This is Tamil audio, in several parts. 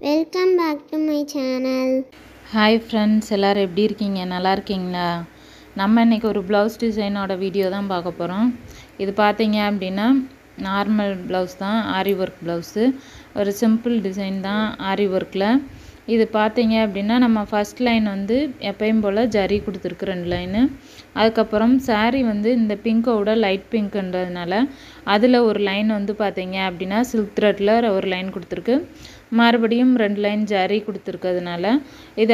Welcome back to my channel. Hi friends, எல்லோரும் எப்படி இருக்கீங்க? நல்லா இருக்கீங்களா? நம்ம இன்றைக்கி ஒரு ப்ளவுஸ் டிசைனோட வீடியோ தான் பார்க்க போகிறோம். இது பார்த்தீங்க அப்படின்னா நார்மல் ப்ளவுஸ் தான், ஆரி ஒர்க் ப்ளவுஸு. ஒரு சிம்பிள் டிசைன் தான் ஆரி ஒர்க்கில். இது பார்த்தீங்க அப்படின்னா நம்ம ஃபஸ்ட் லைன் வந்து எப்பயும் போல் ஜரி கொடுத்துருக்கு 2 லைனு. அதுக்கப்புறம் சாரீ வந்து இந்த பிங்கோட லைட் பிங்க்குன்றதுனால அதில் ஒரு லைன் வந்து பார்த்தீங்க அப்படின்னா சில்க் த்ரெட்டில் ஒரு லைன் கொடுத்துருக்கு. மறுபடியும் 2 லைன் ஜரி கொடுத்துருக்கிறதுனால இது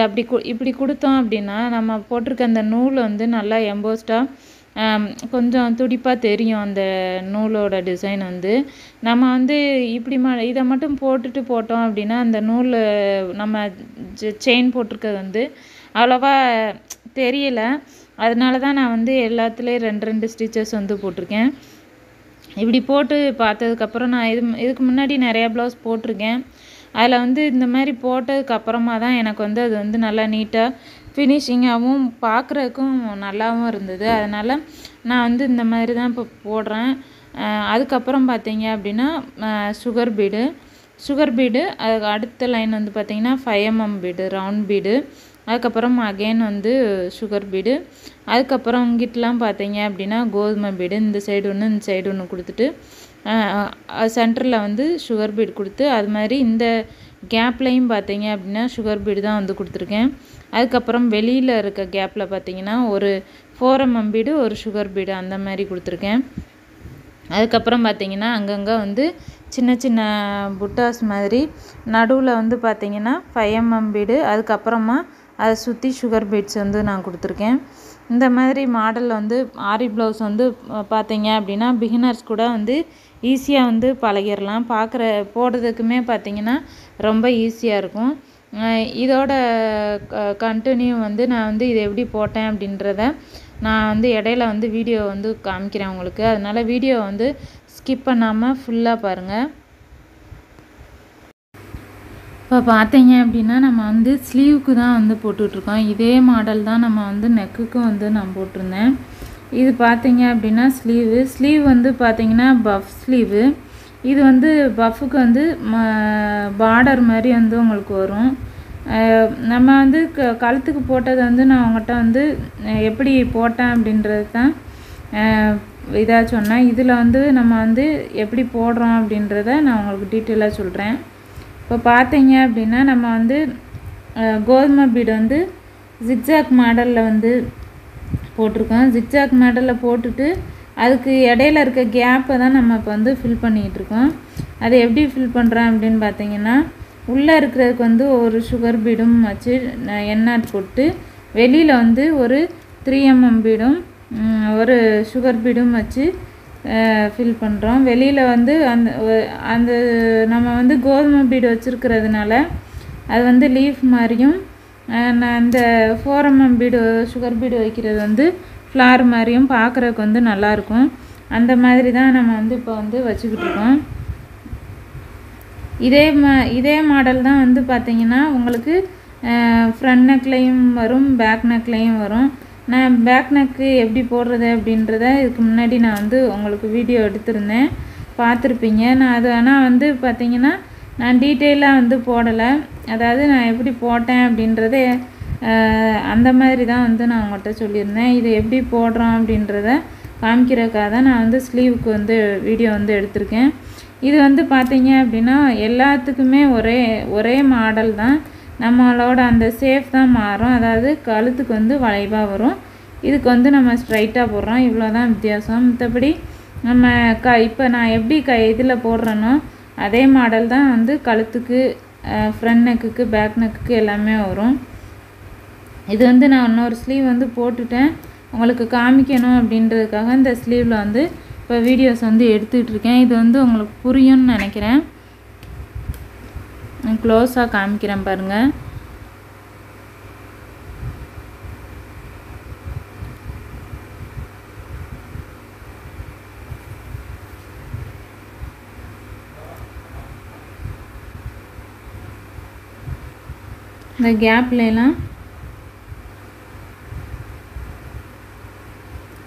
இப்படி கொடுத்தோம் அப்படின்னா நம்ம போட்டிருக்க அந்த நூல் வந்து நல்லா எம்போஸ்டாக கொஞ்சம் துடிப்பாக தெரியும். அந்த நூலோட டிசைன் வந்து நம்ம வந்து இப்படி இதை மட்டும் போட்டுட்டு போட்டோம் அப்படின்னா அந்த நூல் நம்ம செயின் போட்டிருக்கிறது வந்து அவ்வளோவா தெரியலை. அதனால தான் நான் வந்து எல்லாத்துலேயும் 2 ஸ்டிச்சஸ் வந்து போட்டிருக்கேன். இப்படி போட்டு பார்த்ததுக்கப்புறம் நான் இதுக்கு முன்னாடி நிறையா ப்ளவுஸ் போட்டிருக்கேன். அதில் வந்து இந்த மாதிரி போட்டதுக்கப்புறமா தான் எனக்கு வந்து அது வந்து நல்லா நீட்டாக ஃபினிஷிங்காகவும் பார்க்குறதுக்கும் நல்லாவும் இருந்தது. அதனால் நான் வந்து இந்த மாதிரி தான் இப்போ போடுறேன். அதுக்கப்புறம் பார்த்தீங்க அப்படின்னா சுகர் பீடு அதுக்கு அடுத்த லைன் வந்து பார்த்திங்கன்னா 5 mm பீடு, ரவுண்ட் பீடு. அதுக்கப்புறம் அகெயின் வந்து சுகர் பீடு. அதுக்கப்புறம் இங்கிட்டலாம் பார்த்தீங்க அப்படின்னா கோதுமை பீடு, இந்த சைடு ஒன்று இந்த சைடு ஒன்று கொடுத்துட்டு சென்டரில் வந்து சுகர் பீடு கொடுத்து அது மாதிரி இந்த கேப்லையும் பார்த்தீங்க அப்படின்னா சுகர் பீடு தான் வந்து கொடுத்துருக்கேன். அதுக்கப்புறம் வெளியில் இருக்க கேப்பில் பார்த்தீங்கன்னா ஒரு 4 mm பீடு, ஒரு சுகர் பீடு அந்த மாதிரி கொடுத்துருக்கேன். அதுக்கப்புறம் பார்த்தீங்கன்னா அங்கங்கே வந்து சின்ன சின்ன புட்டாஸ் மாதிரி நடுவில் வந்து பார்த்தீங்கன்னா 5 mm பீடு, அதுக்கப்புறமா அதை சுற்றி சுகர் பீட்ஸ் வந்து நான் கொடுத்துருக்கேன். இந்த மாதிரி மாடலில் வந்து ஆரி ப்ளவுஸ் வந்து பார்த்தீங்க அப்படின்னா பிகினர்ஸ் கூட வந்து ஈஸியாக வந்து பழகிடலாம். போடுறதுக்குமே பார்த்தீங்கன்னா ரொம்ப ஈஸியாக இருக்கும். இதோட கண்டினியூ வந்து நான் வந்து இதை எப்படி போட்டேன் அப்படின்றத நான் வந்து இடையில வந்து வீடியோ வந்து காமிக்கிறேன் உங்களுக்கு. அதனால் வீடியோ வந்து ஸ்கிப் பண்ணாமல் ஃபுல்லாக பாருங்கள். இப்போ பார்த்தீங்க அப்படின்னா நம்ம வந்து ஸ்லீவுக்கு தான் வந்து போட்டுட்ருக்கோம். இதே மாடல் தான் நம்ம வந்து நெக்குக்கும் வந்து நான் போட்டிருந்தேன். இது பார்த்தீங்க அப்படின்னா ஸ்லீவ் வந்து பார்த்தீங்கன்னா பஃப் ஸ்லீவு. இது வந்து பஃபுக்கு வந்து பார்டர் மாதிரி வந்து உங்களுக்கு வரும். நம்ம வந்து கழுத்துக்கு போட்டது வந்து நான் உங்கள்கிட்ட வந்து எப்படி போட்டேன் அப்படின்றது தான் இதாக சொன்னேன். இதில் வந்து நம்ம வந்து எப்படி போடுறோம் அப்படின்றத நான் உங்களுக்கு டீட்டெயிலாக சொல்கிறேன். இப்போ பார்த்தீங்க அப்படின்னா நம்ம வந்து கோதுமை பீடு வந்து ஜிக்ஜாக் மாடலில் வந்து போட்டிருக்கோம். ஜிக்ஜாக் மாடலில் போட்டுட்டு அதுக்கு இடையில இருக்க கேப்பை தான் நம்ம இப்போ வந்து ஃபில் பண்ணிகிட்ருக்கோம். அதை எப்படி ஃபில் பண்ணுறேன் அப்படின்னு பார்த்தீங்கன்னா உள்ளே இருக்கிறதுக்கு வந்து ஒரு சுகர் பீடும் வச்சு எண்ணாட் போட்டு வெளியில் வந்து ஒரு 3 mm பீடும் ஒரு சுகர் பீடும் வச்சு ஃபில் பண்ணுறோம். வெளியில் வந்து அந்த நம்ம வந்து கோதுமை பீடு வச்சுருக்கிறதுனால அது வந்து லீஃப் மாதிரியும் நான் அந்த 4 mm பீடு சுகர் பீடு வைக்கிறது வந்து ஃப்ளார் மாதிரியும் பார்க்குறதுக்கு வந்து நல்லாயிருக்கும். அந்த மாதிரி தான் நம்ம வந்து இப்போ வந்து வச்சுக்கிட்டு இருக்கோம். இதே மாடல் தான் வந்து பார்த்திங்கன்னா உங்களுக்கு ஃப்ரண்ட் நெக்லையும் வரும், பேக் நெக்லையும் வரும். நான் பேக் நெக்கு எப்படி போடுறது அப்படின்றத இதுக்கு முன்னாடி நான் வந்து உங்களுக்கு வீடியோ எடுத்திருந்தேன், பார்த்துருப்பீங்க. நான் அது ஆனால் வந்து பார்த்திங்கன்னா நான் டீட்டெயிலாக வந்து போடலை. அதாவது நான் எப்படி போட்டேன் அப்படின்றத அந்த மாதிரி தான் வந்து நான் உங்கள்கிட்ட சொல்லியிருந்தேன். இது எப்படி போடுறோம் அப்படின்றத காமிக்கிறதுக்காக தான் நான் வந்து ஸ்லீவுக்கு வந்து வீடியோ வந்து எடுத்திருக்கேன். இது வந்து பார்த்தீங்க அப்படின்னா எல்லாத்துக்குமே ஒரே மாடல் தான். நம்மளோட அந்த சேஃப் தான் மாறும். அதாவது கழுத்துக்கு வந்து வளைவாக வரும், இதுக்கு வந்து நம்ம ஸ்ட்ரைட்டாக போடுறோம். இவ்வளோ தான் வித்தியாசம். மற்றபடி நம்ம இப்போ நான் எப்படி இதில் போடுறேனோ அதே மாடல் தான் வந்து கழுத்துக்கு, ஃப்ரண்ட் நெக்குக்கு, பேக் நெக்குக்கு எல்லாமே வரும். இது வந்து நான் இன்னொரு ஸ்லீவ் வந்து போட்டுட்டேன் உங்களுக்கு காமிக்கணும் அப்படின்றதுக்காக இந்த ஸ்லீவில் வந்து இப்போ வீடியோஸ் வந்து எடுத்துகிட்ருக்கேன். இது வந்து உங்களுக்கு புரியும்னு நினைக்கிறேன். க்ளோஸாக காமிக்கிறேன் பாருங்கள். இந்த கேப்லாம்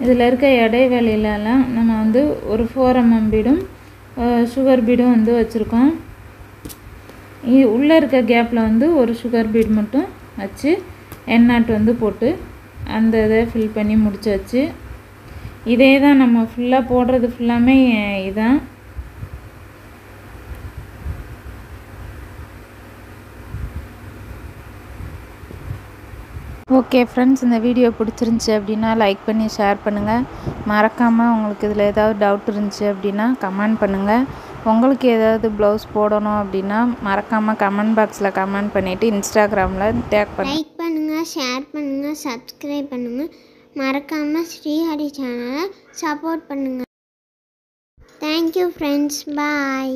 இதில் இருக்க இடைவெளியிலலாம் நம்ம வந்து ஒரு 4 mm பீடும் சுகர் பீடும் வந்து வச்சுருக்கோம். உள்ளே இருக்க கேப்பில் வந்து ஒரு சுகர் பீட் மட்டும் வச்சு எண்ணாட்டு வந்து போட்டு அந்த இதை ஃபில் பண்ணி முடிச்சாச்சு. இதே தான் நம்ம ஃபுல்லாக போடுறது ஃபுல்லாமே இதான். ஓகே ஃப்ரெண்ட்ஸ், இந்த வீடியோ பிடிச்சிருந்துச்சி அப்படின்னா லைக் பண்ணி ஷேர் பண்ணுங்கள். மறக்காமல் உங்களுக்கு இதில் ஏதாவது டவுட் இருந்துச்சு அப்படின்னா கமெண்ட் பண்ணுங்கள். உங்களுக்கு ஏதாவது ப்ளவுஸ் போடணும் அப்படின்னா மறக்காமல் கமெண்ட் பாக்ஸில் கமெண்ட் பண்ணிவிட்டு இன்ஸ்டாகிராமில் டேக் லைக் பண்ணுங்கள், ஷேர் பண்ணுங்கள், சப்ஸ்கிரைப் பண்ணுங்கள். மறக்காமல் ஸ்ரீஹரி சேனலை சப்போர்ட் பண்ணுங்கள். தேங்க்யூ ஃப்ரெண்ட்ஸ், பாய்.